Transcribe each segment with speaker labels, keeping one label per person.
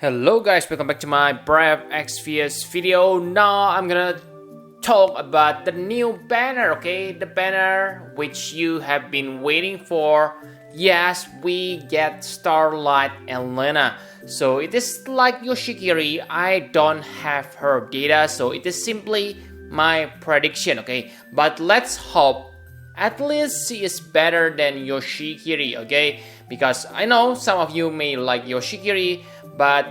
Speaker 1: Hello guys, welcome back to my Brave XVS video. Now I'm gonna talk about the new banner, okay? The banner which you have been waiting for. Yes, we get Starlight Elena. So it is like Yoshikiri. I don't have her data, so it is simply my prediction, okay? But let's hope at least she is better than Yoshikiri, okay? Because I know some of you may like Yoshikiri, but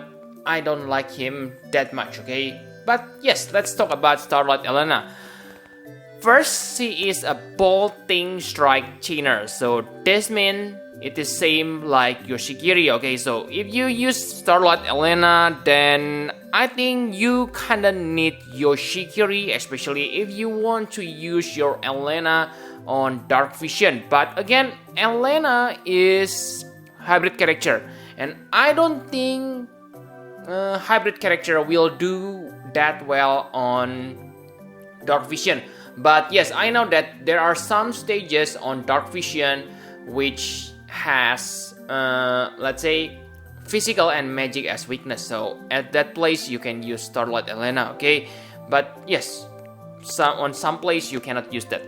Speaker 1: I don't like him that much, okay? But yes, let's talk about Starlight Elena. First, she is a bolting strike chainer, so this means it is same like Yoshikiri, okay? So if you use Starlight Elena, then I think you kinda need Yoshikiri, especially if you want to use your Elena on Dark Vision. But again, Elena is hybrid character, and I don't think hybrid character will do that well on Dark Vision. But yes, I know that there are some stages on Dark Vision which has let's say physical and magic as weakness, so at that place you can use Starlight Elena, okay? But yes, on some place you cannot use that.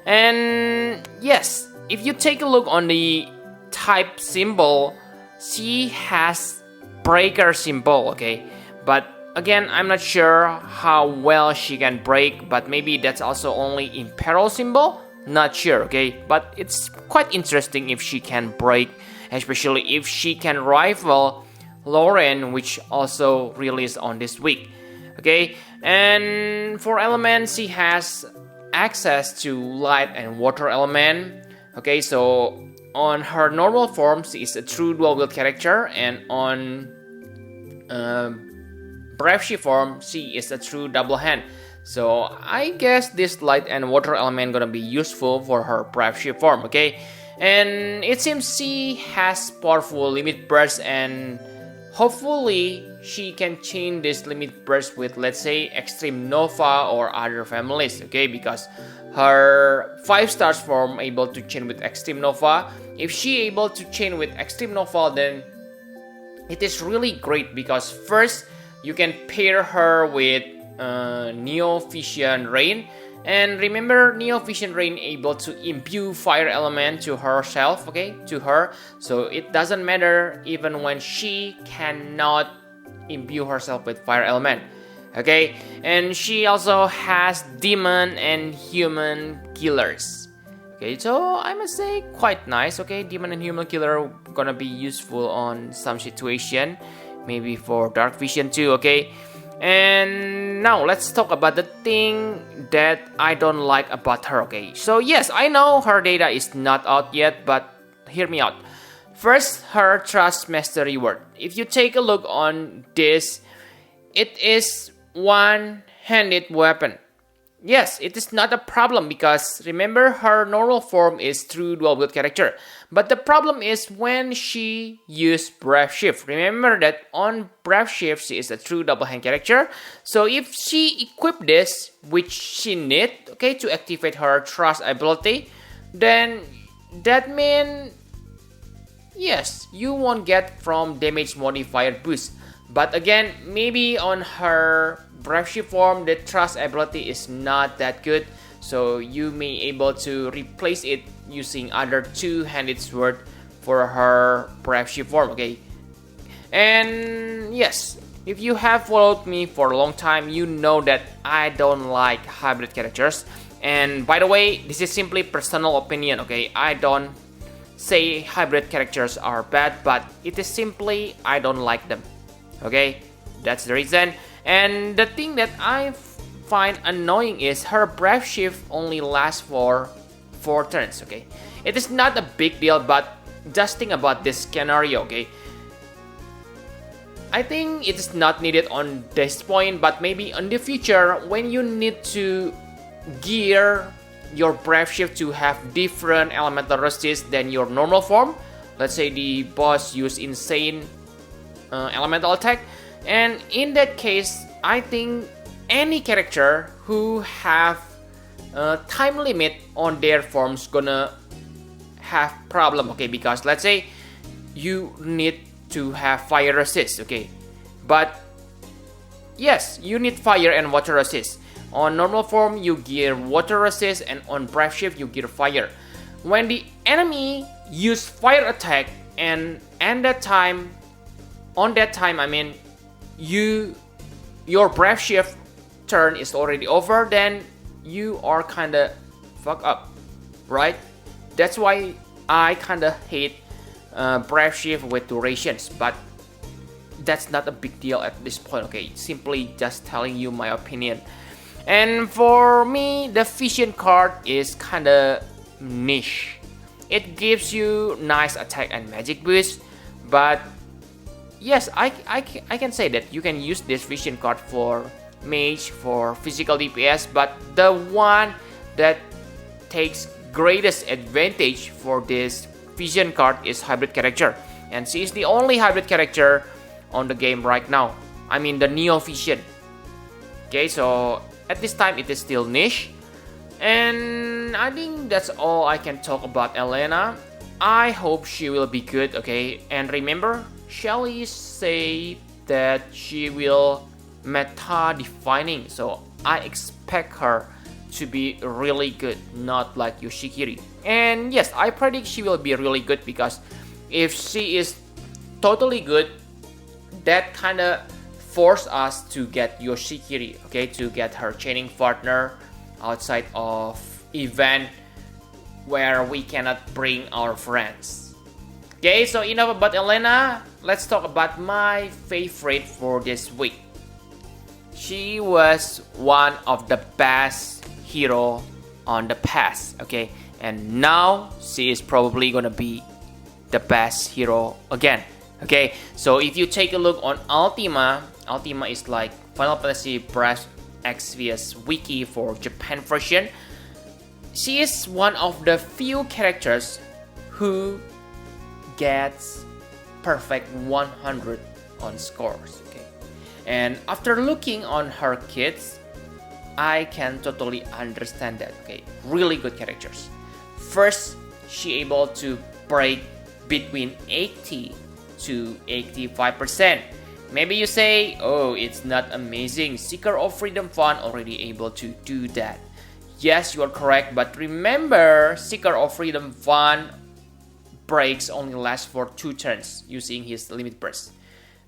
Speaker 1: And yes, if you take a look on the type symbol, she has breaker symbol, okay? But again, I'm not sure how well she can break, but maybe that's also only in peril symbol, not sure, okay? But it's quite interesting if she can break, especially if she can rival Loren, which also released on this week, okay? And for elements, she has access to light and water element, okay? So on her normal form, she is a true dual wield character, and on Brave Shift form, she is a true double hand. So I guess this light and water element gonna be useful for her Brave Shift form, okay? And it seems she has powerful limit burst, and hopefully she can chain this limit burst with, let's say, Extreme Nova or other families, okay? Because her 5 stars form able to chain with Extreme Nova. If she able to chain with Extreme Nova, then it is really great, because first you can pair her with Neo Vision Rain, and remember, Neo Vision Rain able to imbue fire element to herself, okay, to her, so it doesn't matter even when she cannot imbue herself with fire element, okay? And she also has demon and human killers, okay? So I must say quite nice, okay? Demon and human killer gonna be useful on some situation, maybe for Dark Vision too, okay? And now let's talk about the thing that I don't like about her, okay? So yes, I know her data is not out yet, but hear me out. First, her Trust Master reward. If you take a look on this, it is one-handed weapon. Yes, it is not a problem, because remember, her normal form is true dual wield character. But the problem is when she used Brave Shift. Remember that on Brave Shift, she is a true double hand character. So if she equip this, which she need, okay, to activate her Trust ability, then that means, yes, you won't get from damage modifier boost. But again, maybe on her Brave Shift form, the Trust ability is not that good, so you may able to replace it using other two-handed sword for her Brave Shift form, okay? And yes, if you have followed me for a long time, you know that I don't like hybrid characters. And by the way, this is simply personal opinion, okay? I don't say hybrid characters are bad, but it is simply I don't like them, okay? That's the reason. And the thing that I find annoying is her Brave Shift only lasts for 4 turns, okay? It is not a big deal, but just think about this scenario, okay? I think it is not needed on this point, but maybe in the future when you need to gear your Brave Shift to have different elemental resist than your normal form. Let's say the boss use insane elemental attack, and in that case, I think any character who have a time limit on their forms gonna have problem, okay? Because let's say you need to have fire resist, okay? But yes, you need fire and water resist. On normal form, you gear water resist, and on Brave Shift, you gear fire. When the enemy use fire attack, and on that time, I mean, your Brave Shift turn is already over, then you are kinda fucked up, right? That's why I kinda hate Brave Shift with durations, but that's not a big deal at this point, okay? Simply just telling you my opinion. And for me, the Vision card is kinda niche. It gives you nice attack and magic boost, but yes, I can say that you can use this Vision card for mage, for physical DPS, but the one that takes greatest advantage for this Vision card is hybrid character, and she is the only hybrid character on the game right now. I mean the Neo Vision. Okay, so at this time it is still niche, and I think that's all I can talk about Elena. I hope she will be good, okay? And remember, Shelly say that she will meta defining, so I expect her to be really good, not like Yoshikiri. And yes, I predict she will be really good, because if she is totally good, that kinda force us to get Yoshikiri, okay, to get her chaining partner outside of event where we cannot bring our friends. Okay, so enough about Elena. Let's talk about my favorite for this week. She was one of the best hero on the past, okay, and now she is probably gonna be the best hero again. Okay, so if you take a look on Ultima is like Final Fantasy Brass Xvius wiki for Japan version. She is one of the few characters who gets perfect 100 on scores. Okay, and after looking on her kids, I can totally understand that. Okay, really good characters. First, she able to break between 80 to 85%. Maybe you say, oh, it's not amazing. Seeker of Freedom Fun already able to do that. Yes, you are correct, but remember, Seeker of Freedom Fun breaks only last for 2 turns using his limit burst.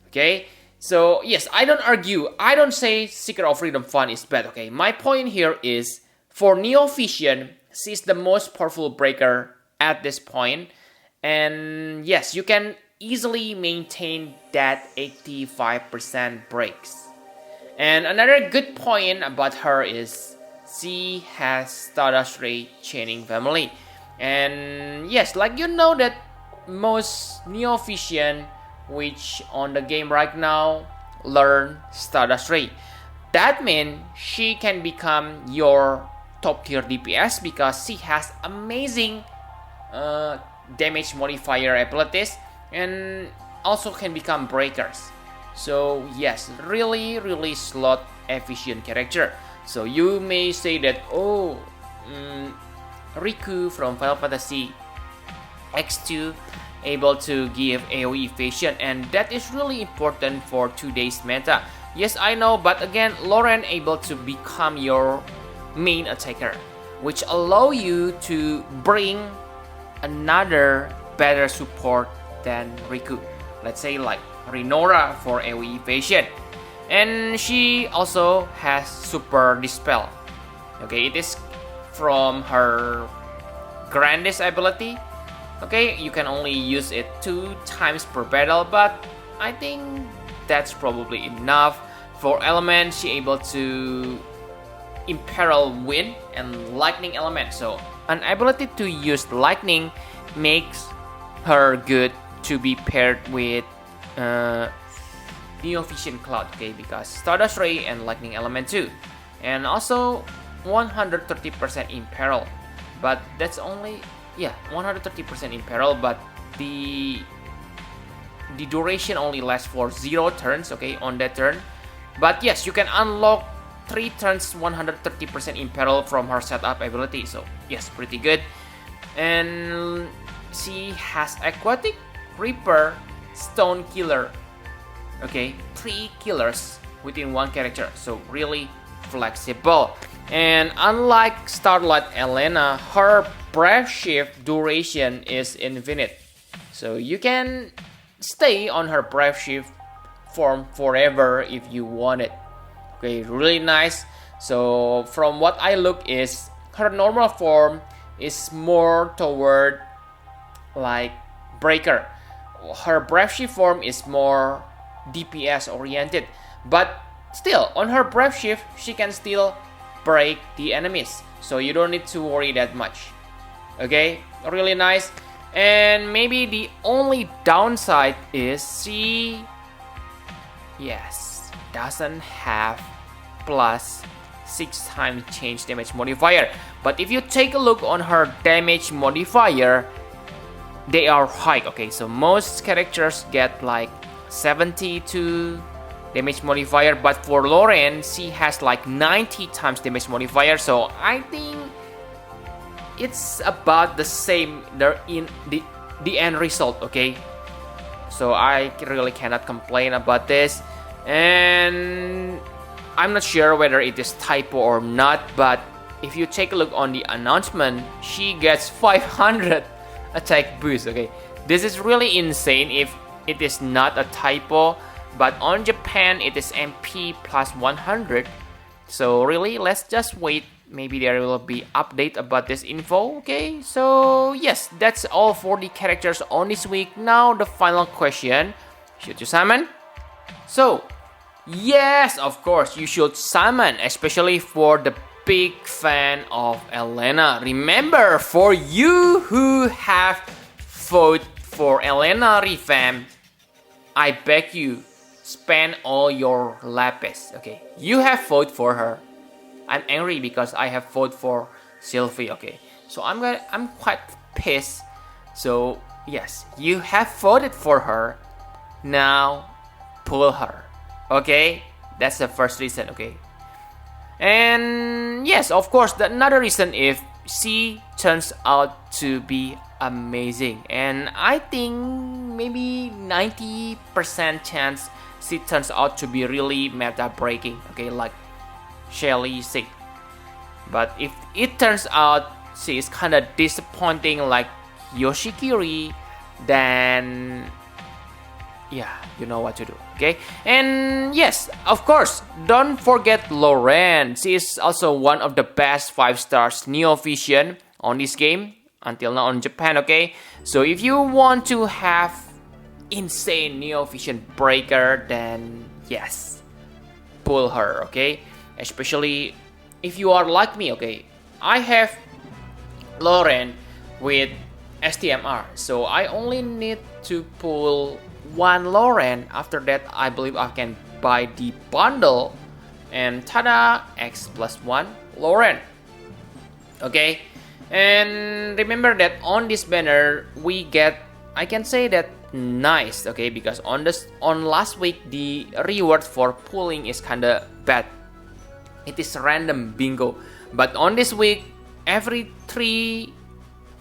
Speaker 1: Okay, so yes, I don't argue. I don't say Seeker of Freedom Fun is bad. Okay, my point here is for Neo Vision, she's the most powerful breaker at this point, and yes, you can easily maintain that 85% breaks. And another good point about her is she has Stardust Ray chaining family. And yes, like you know that most Neo Vision which on the game right now learn Stardust Ray. That means she can become your top tier DPS because she has amazing damage modifier abilities and also can become breakers. So yes, really slot efficient character. So you may say that, oh, Riku from Final Fantasy X2 able to give AoE evasion, and that is really important for today's meta. Yes, I know, but again, Loren able to become your main attacker, which allow you to bring another better support than Riku. Let's say like Rinora for AoE evasion. And she also has Super Dispel. Okay, it is from her grandest ability. Okay, you can only use it 2 times per battle, but I think that's probably enough. For element, she able to imperil wind and lightning element. So an ability to use lightning makes her good to be paired with Neo Vision Cloud, okay, because Stardust Ray and lightning element too. And also 130% imperil, but that's only 130% imperil, but the duration only lasts for 0 turns, okay, on that turn. But yes, you can unlock 3 turns 130% imperil from her setup ability, so yes, pretty good. And she has Aquatic, Reaper, Stone Killer, okay, 3 killers within one character, so really flexible. And unlike Starlight Elena, her breath shift duration is infinite, so you can stay on her breath shift form forever if you want it. Okay, really nice. So from what I look is her normal form is more toward like breaker. Her breath shift form is more DPS oriented, but still on her breath shift she can still break the enemies, so you don't need to worry that much. Okay, really nice. And maybe the only downside is she doesn't have plus 6 times change damage modifier, but if you take a look on her damage modifier, they are high. Okay, so most characters get like 72 damage modifier, but for Loren she has like 90 times damage modifier, so I think it's about the same in the end result. Okay, so I really cannot complain about this. And I'm not sure whether it is typo or not, but if you take a look on the announcement, she gets 500 attack boost. Okay, this is really insane if it is not a typo, but on Japan it is MP plus 100. So really, let's just wait. Maybe there will be update about this info. Okay, so yes, that's all for the characters on this week. Now the final question, should you summon? So yes, of course you should summon, especially for the big fan of Elena. Remember, for you who have voted for Elena revamp, I beg you, spend all your lapis. Okay, you have voted for her. I'm angry because I have voted for Sylvie. Okay, so I'm quite pissed. So yes, you have voted for her. Now pull her. Okay, that's the first reason. Okay, and yes, of course, another reason if she turns out to be amazing, and I think maybe 90% chance she turns out to be really meta breaking. Okay, like Shelly said. But if it turns out she is kind of disappointing like Yoshikiri, then yeah, you know what to do. Okay, and yes, of course, don't forget Loren. She is also one of the best 5 stars Neo Vision on this game until now on Japan. Okay, so if you want to have insane Neo Vision breaker, then yes, pull her. Okay, especially if you are like me. Okay, I have Loren with STMR, so I only need to pull 1 Loren. After that, I believe I can buy the bundle, and tada, X plus 1 Loren. Okay, and remember that on this banner we get, I can say that nice. Okay, because on last week the reward for pulling is kinda bad. It is random bingo, but on this week, every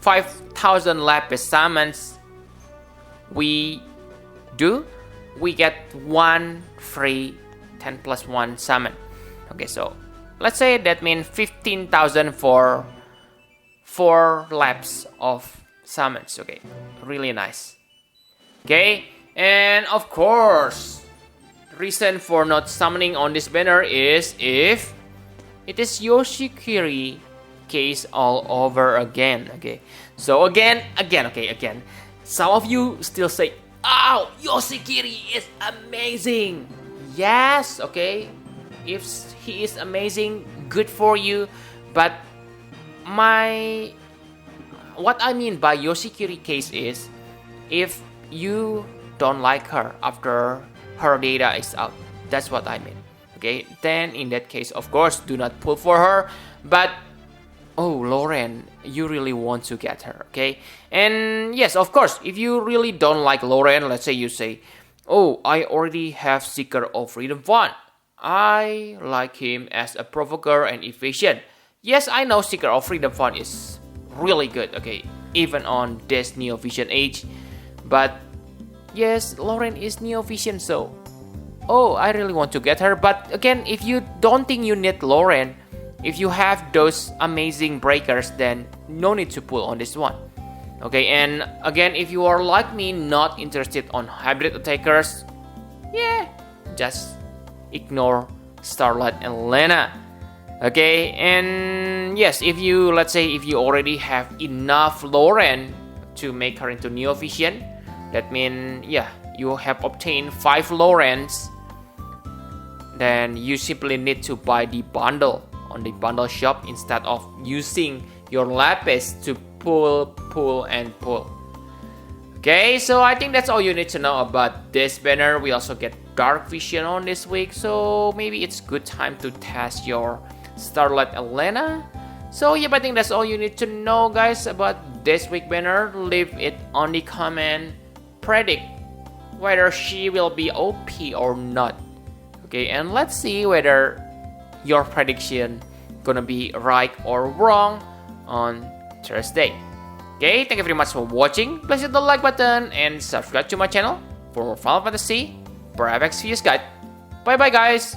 Speaker 1: 5,000 lapis summons we get 1 free 10 plus 1 summon. Okay, so let's say that means 15,000 for 4 laps of summons. Okay, really nice. Okay, and of course, reason for not summoning on this banner is if it is Yoshikiri case all over again. Okay, so again. Some of you still say, "Oh, Yoshikiri is amazing." Yes, okay. If he is amazing, good for you. But what I mean by Yoshikiri case is, if you don't like her after her data is out, that's what I mean. Okay, then in that case, of course, do not pull for her. But oh, Loren, you really want to get her. Okay, and yes, of course, if you really don't like Loren, let's say you say, "Oh, I already have Seeker of Freedom 1. I like him as a provoker and efficient." Yes, I know Seeker of Freedom 1 is really good. Okay, even on this Neo Vision age. But yes, Loren is Neo Vision, so oh, I really want to get her. But again, if you don't think you need Loren, if you have those amazing breakers, then no need to pull on this one. Okay, and again, if you are like me, not interested on hybrid attackers, yeah, just ignore Starlight Elena. Okay, and yes, if you, let's say, if you already have enough Loren to make her into Neo Vision, that means, yeah, you have obtained 5 Lorens, then you simply need to buy the bundle on the bundle shop instead of using your lapis to pull. Okay, so I think that's all you need to know about this banner. We also get dark vision on this week, so maybe it's good time to test your Starlight Elena. So yeah, I think that's all you need to know, guys, about this week banner. Leave it on the comment. Predict whether she will be OP or not. Okay, and let's see whether your prediction gonna be right or wrong on Thursday. Okay, thank you very much for watching. Please hit the like button and subscribe to my channel for more Final Fantasy Brave X Fuse Guide. Bye bye, guys.